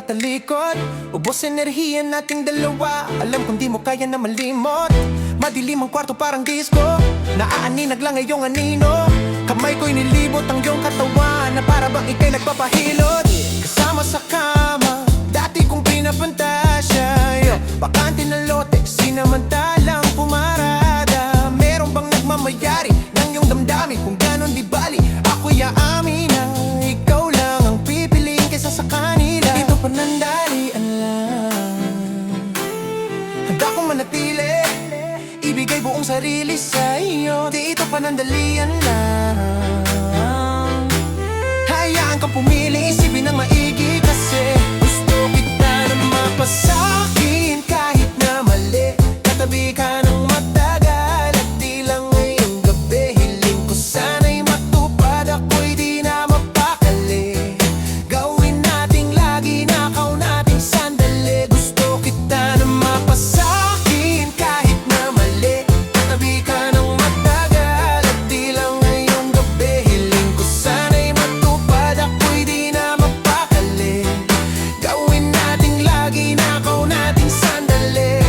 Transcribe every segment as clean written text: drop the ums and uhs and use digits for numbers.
patalikod. Ubos enerhiya nating dalawa, alam kong di mo kaya na malimot. Madilim ang kwarto parang disco, naaaninag lang ngayong anino. Kamay ko'y nilibot ang iyong katawan, na para bang ika'y nagpapahilot. Kasama sa kama, dati kong pinapantasya. Bakante na lote, sinamantalang pumarada. Meron bang nagmamayari ng iyong damdamin? Kung ganon di bali, ako'y aamin na ikaw lang ang pipiliin kaysa sa kanila. Dito panandalian lang, handa kong manatili, ibigay buong sarili sa iyo. Dito panandalian lang, hayaan kang pumili, isipin ng maigi. Kasi gusto kita na mapasakin kahit na mali. Katabi ka ng matagal at di lang ngayong gabi. Hiling ko sana'y matupad, ako'y di na mapakali. Gawin nating lagi, nakaw nating sandali. Gusto kita na mapasakin kahit na mali. Katabi ka ng matagal at di lang ngayong gabi. Hiling ko sana'y matupad, ako'y di na mapakali. Gawin nating lagi, nakaw nating sandali.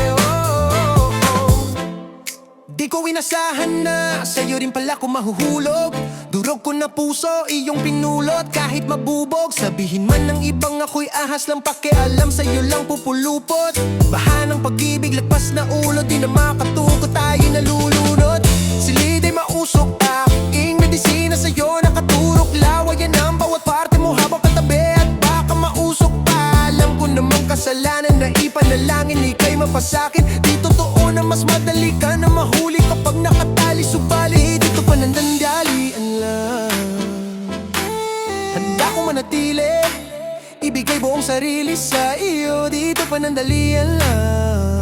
Di ko inasahan na sa'yo rin pala ko mahuhulog. Durog ko na puso, iyong pinulot. Kahit mabubog, sabihin man ng ibang ako'y ahas lang. Pakialam sa'yo lang pupulupot. Baha ng pag-ibig, lagpas na ulo. Di na makatuko, tayo'y nalulunod. Silid ay mausok, aking medisina sa'yo nakaturok. Lawayan ang bawat parte mo habang katabi, at baka mausok pa. Alam ko namang kasalanan na ipanalangin, ika'y mapasakin. Di totoo na mas madali ka na mahuli kapag nakatali. Subalit dito panandalian lang, handa kong manatili, ibigay buong sarili sa iyo. Dito panandalian lang.